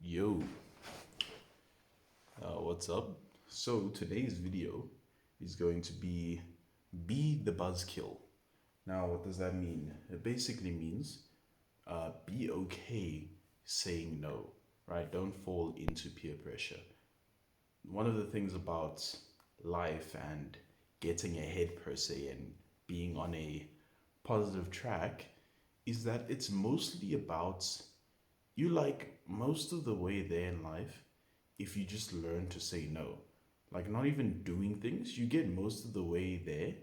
Yo, what's up? So today's video is going to be the buzzkill. Now, what does that mean? It basically means be okay saying no, right? Don't fall into peer pressure. One of the things about life and getting ahead per se and being on a positive track is that it's mostly about you like most of the way there in life if you just learn to say no. Like, not even doing things, you get most of the way there.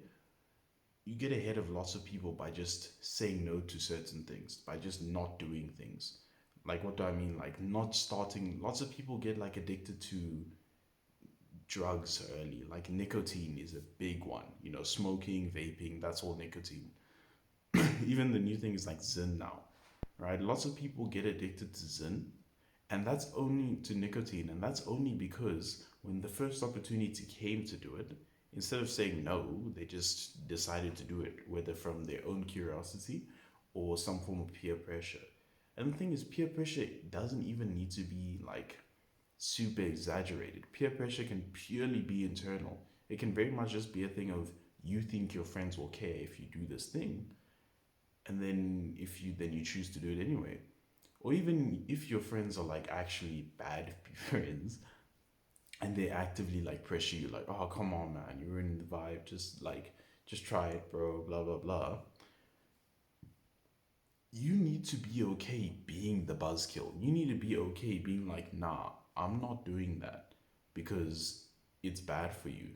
You get ahead of lots of people by just saying no to certain things, by just not doing things. Like, what do I mean? Like, not starting. Lots of people get like addicted to drugs early. Like, nicotine is a big one. Smoking, vaping, that's all nicotine. Even the new thing is like Zyn now, right? Lots of people get addicted to Zyn, and that's only to nicotine, and that's only because when the first opportunity came to do it, instead of saying no, they just decided to do it, whether from their own curiosity or some form of peer pressure. And the thing is, peer pressure doesn't even need to be like super exaggerated. Peer pressure can purely be internal. It can very much just be a thing of you think your friends will care if you do this thing, and then if you then you choose to do it anyway. Or even if your friends are like actually bad friends and they actively like pressure you, like, oh come on man, you're in the vibe, just try it, bro, blah blah blah. You need to be okay being the buzzkill. You need to be okay being like, nah, I'm not doing that because it's bad for you.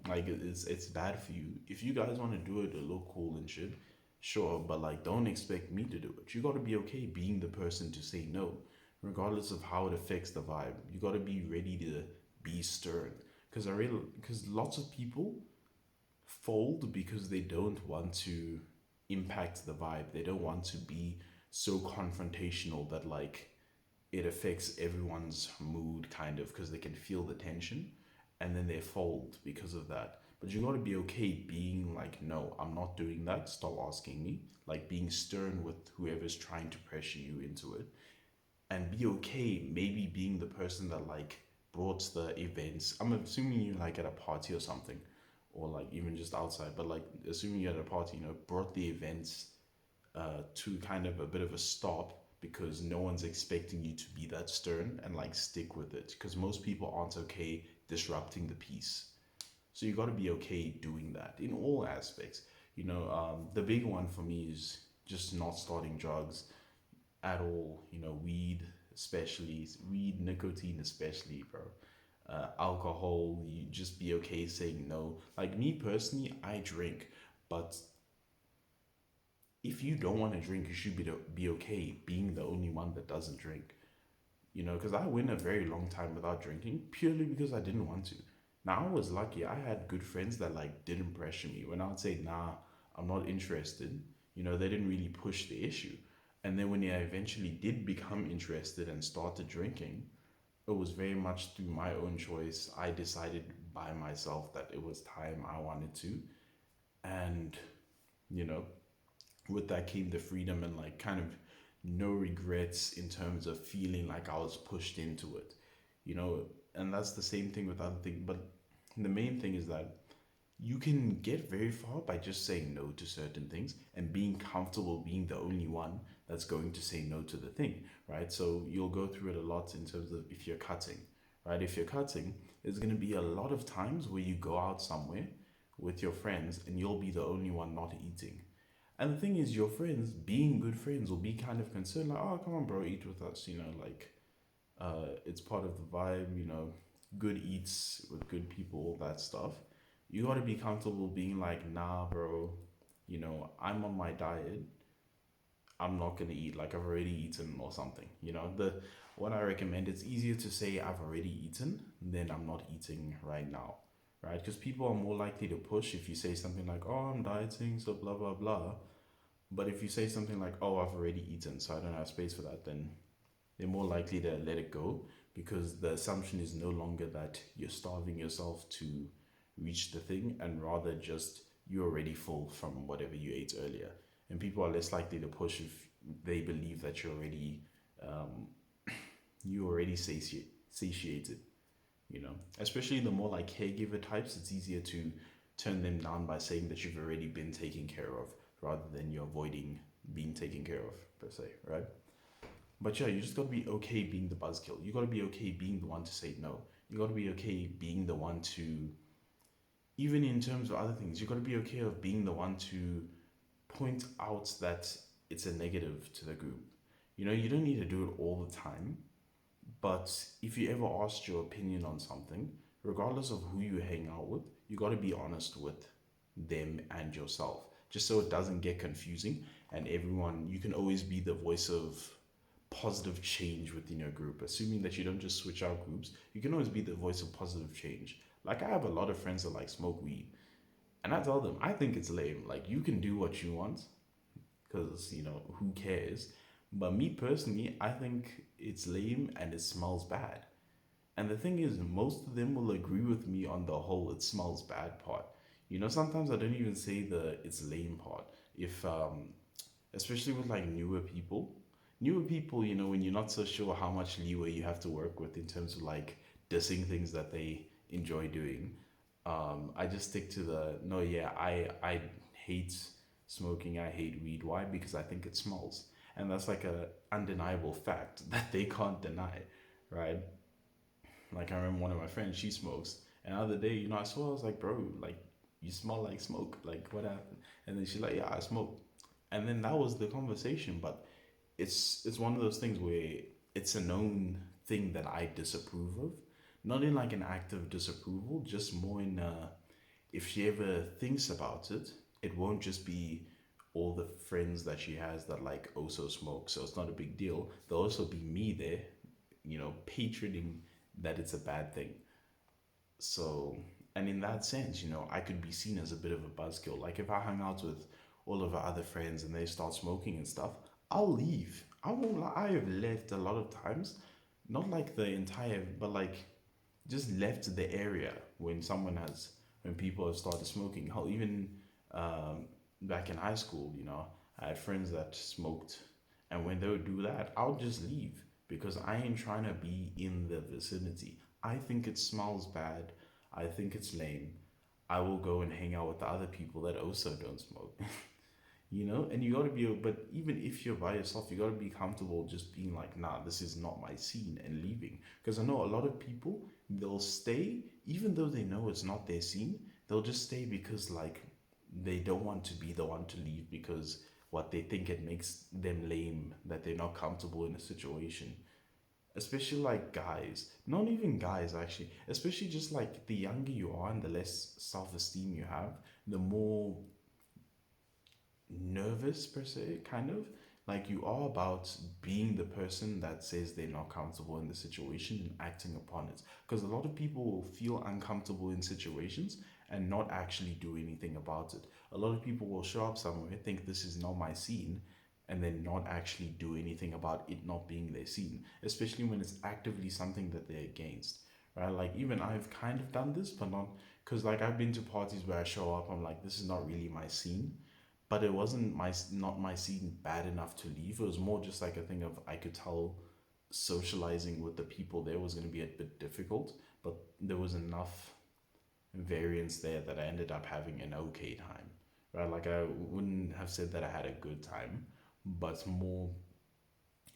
Like it's bad for you. If you guys want to do it to look cool and shit, sure, but like don't expect me to do it. You got to be okay being the person to say no, regardless of how it affects the vibe. You got to be ready to be stern, because lots of people fold because they don't want to impact the vibe. They don't want to be so confrontational that like it affects everyone's mood kind of, because they can feel the tension and then they fold because of that. But you got to be okay being like, no, I'm not doing that, stop asking me, like being stern with whoever's trying to pressure you into it, and be okay maybe being the person that like brought the events. I'm assuming you like at a party or something, or like even just outside, but like assuming you're at a party, brought the events to kind of a bit of a stop because no one's expecting you to be that stern and like stick with it, because most people aren't okay disrupting the peace. So you got to be okay doing that in all aspects. The big one for me is just not starting drugs at all. Weed, especially weed, nicotine, especially, bro. Alcohol, you just be okay saying no. Like me personally, I drink, but if you don't want to drink, you should be okay being the only one that doesn't drink. Because I went a very long time without drinking purely because I didn't want to. Now I was lucky. I had good friends that like didn't pressure me. When I would say, nah, I'm not interested, they didn't really push the issue. And then when I eventually did become interested and started drinking, it was very much through my own choice. I decided by myself that it was time I wanted to. And, you know, with that came the freedom and like kind of no regrets in terms of feeling like I was pushed into it, you know, and that's the same thing with other things. But the main thing is that you can get very far by just saying no to certain things and being comfortable being the only one that's going to say no to the thing, right? So you'll go through it a lot in terms of if you're cutting, right? If you're cutting, there's going to be a lot of times where you go out somewhere with your friends and you'll be the only one not eating. And the thing is, your friends, being good friends, will be kind of concerned, like, oh, come on, bro, eat with us, like, it's part of the vibe, good eats with good people, all that stuff. You gotta be comfortable being like, nah, bro, I'm on my diet. I'm not gonna eat, like, I've already eaten or something. What I recommend, it's easier to say I've already eaten than I'm not eating right now, right? Because people are more likely to push if you say something like, oh, I'm dieting, so blah, blah, blah. But if you say something like, "Oh, I've already eaten, so I don't have space for that," then they're more likely to let it go, because the assumption is no longer that you're starving yourself to reach the thing, and rather just you're already full from whatever you ate earlier. And people are less likely to push if they believe that you're already, um, you already satiated, you know. Especially the more like caregiver types, it's easier to turn them down by saying that you've already been taken care of rather than you're avoiding being taken care of, per se, right? But yeah, you just gotta be okay being the buzzkill. You gotta be okay being the one to say no. You gotta be okay being the one to, even in terms of other things, you gotta be okay of being the one to point out that it's a negative to the group. You know, you don't need to do it all the time, but if you ever asked your opinion on something, regardless of who you hang out with, you got to be honest with them and yourself, just so it doesn't get confusing. And everyone, you can always be the voice of positive change within your group. Assuming that you don't just switch out groups, you can always be the voice of positive change. Like, I have a lot of friends that like smoke weed, and I tell them I think it's lame. Like, you can do what you want, because who cares. But me personally, I think it's lame and it smells bad. And the thing is, most of them will agree with me on the whole it smells bad part. Sometimes I don't even say the it's lame part. If especially with like newer people, when you're not so sure how much leeway you have to work with in terms of like dissing things that they enjoy doing, I just stick to the no. Yeah, I hate smoking. I hate weed. Why? Because I think it smells, and that's like a undeniable fact that they can't deny, right? Like, I remember one of my friends, she smokes, and the other day, I saw her, I was like, bro, like, you smell like smoke. Like, what happened? And then she's like, yeah, I smoke. And then that was the conversation. But it's one of those things where it's a known thing that I disapprove of, not in like an act of disapproval, just more in if she ever thinks about it, it won't just be all the friends that she has that like also smoke, so it's not a big deal. There'll also be me there, patroning that it's a bad thing. So, and in that sense, I could be seen as a bit of a buzzkill. Like, if I hang out with all of our other friends and they start smoking and stuff, I'll leave. I won't lie. I have left a lot of times, not like the entire, but like just left the area when people have started smoking. Hell, even back in high school, I had friends that smoked, and when they would do that, I'll just leave because I ain't trying to be in the vicinity. I think it smells bad. I think it's lame. I will go and hang out with the other people that also don't smoke. And you gotta be, but even if you're by yourself, you gotta be comfortable just being like, nah, this is not my scene, and leaving. Because I know a lot of people, they'll stay even though they know it's not their scene. They'll just stay because like they don't want to be the one to leave, because what they think it makes them lame that they're not comfortable in a situation. Especially like guys, not even guys actually, especially just like the younger you are and the less self-esteem you have, the more nervous, per se, kind of like you are about being the person that says they're not comfortable in the situation and acting upon it. Because a lot of people will feel uncomfortable in situations and not actually do anything about it. A lot of people will show up somewhere, think this is not my scene, and then not actually do anything about it not being their scene, especially when it's actively something that they're against, right? Like, even I've kind of done this, but not, because like I've been to parties where I show up, I'm like, this is not really my scene, but it wasn't my not my scene bad enough to leave. It was more just like a thing of, I could tell socializing with the people there was going to be a bit difficult, but there was enough variance there that I ended up having an okay time, right? Like, I wouldn't have said that I had a good time, but more,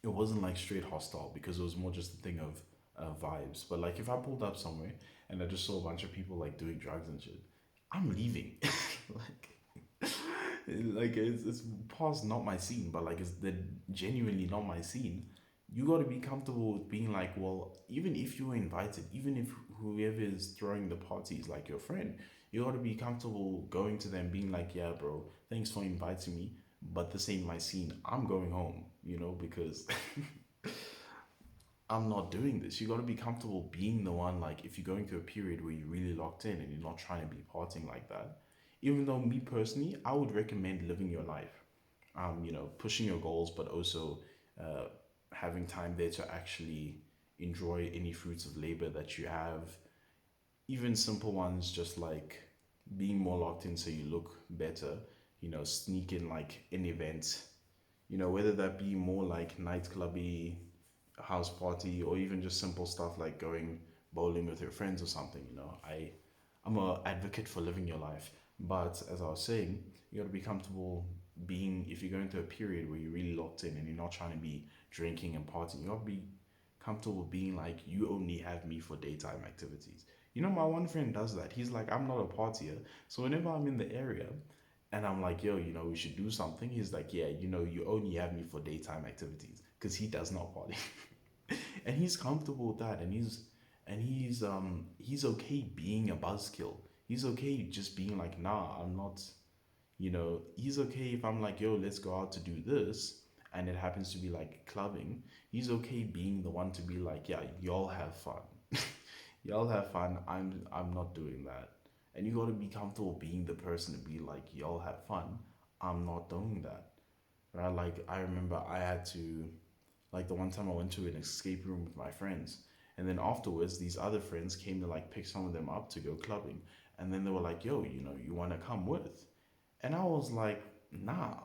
it wasn't like straight hostile, because it was more just a thing of vibes. But like, if I pulled up somewhere and I just saw a bunch of people like doing drugs and shit, I'm leaving. like, it's past not my scene, but like, it's the genuinely not my scene. You got to be comfortable with being like, well, even if you're invited, even if whoever is throwing the party is like your friend, you got to be comfortable going to them being like, yeah, bro, thanks for inviting me, but this ain't my scene. I'm going home, because I'm not doing this. You got to be comfortable being the one, like, if you're going through a period where you're really locked in and you're not trying to be partying like that. Even though, me personally, I would recommend living your life, pushing your goals, but also uh, having time there to actually enjoy any fruits of labor that you have. Even simple ones, just like being more locked in so you look better, sneak in like an event, whether that be more like nightclubby, house party, or even just simple stuff like going bowling with your friends or something. I'm a advocate for living your life, but as I was saying, you got to be comfortable being, if you're going through a period where you're really locked in and you're not trying to be drinking and partying, you got to be comfortable being like, you only have me for daytime activities. My one friend does that. He's like, I'm not a partier, so whenever I'm in the area and I'm like, yo, we should do something, he's like, yeah, you only have me for daytime activities, because he does not party. And he's comfortable with that, and he's okay being a buzzkill. He's okay just being like, nah, I'm not. He's okay if I'm like, yo, let's go out to do this, and it happens to be like clubbing. He's okay being the one to be like, yeah, y'all have fun. Y'all have fun. I'm not doing that. And you got to be comfortable being the person to be like, y'all have fun. I'm not doing that. Right? Like, I remember I had to, like, the one time I went to an escape room with my friends, and then afterwards these other friends came to like pick some of them up to go clubbing, and then they were like, yo, you want to come with? And I was like, nah.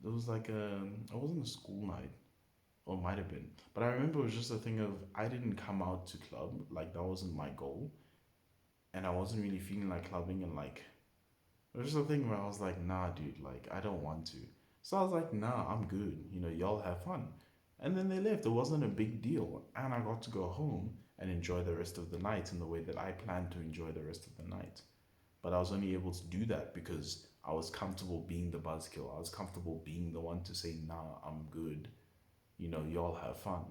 It was like it wasn't a school night, or might have been, but I remember it was just a thing of, I didn't come out to club, like that wasn't my goal, and I wasn't really feeling like clubbing, and like it was just a thing where I was like, nah, dude, like I don't want to. So I was like, nah, I'm good. Y'all have fun. And then they left. It wasn't a big deal, and I got to go home and enjoy the rest of the night in the way that I planned to enjoy the rest of the night. But I was only able to do that because I was comfortable being the buzzkill. I was comfortable being the one to say, nah, I'm good. Y'all have fun.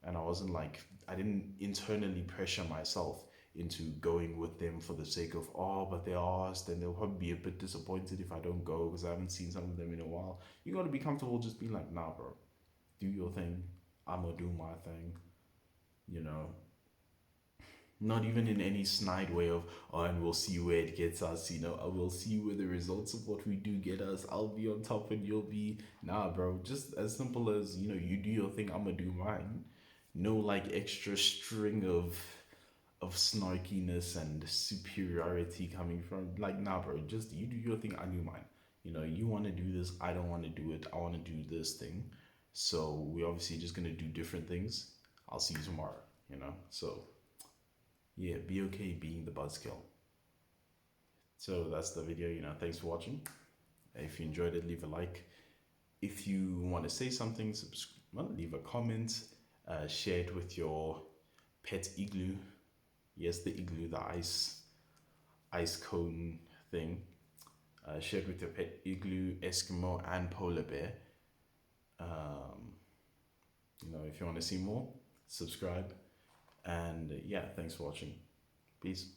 And I wasn't like, I didn't internally pressure myself into going with them for the sake of, oh, but they asked and they'll probably be a bit disappointed if I don't go because I haven't seen some of them in a while. You got to be comfortable just being like, nah, bro, do your thing. I'm going to do my thing. You know, not even in any snide way of, oh, and we'll see where it gets us. I will see where the results of what we do get us. I'll be on top and you'll be, nah, bro. Just as simple as, you do your thing, I'm gonna do mine. No like extra string of snarkiness and superiority coming from, like, nah, bro. Just you do your thing, I do mine. You want to do this, I don't want to do it. I want to do this thing. So we're obviously just gonna do different things. I'll see you tomorrow. So yeah, be okay being the buzzkill. So that's the video. Thanks for watching. If you enjoyed it, leave a like. If you want to say something, well, leave a comment. Share it with your pet igloo. Yes, the igloo, the ice cone thing. Share it with your pet igloo, Eskimo, and polar bear. Um, if you want to see more, subscribe. And yeah, thanks for watching. Peace.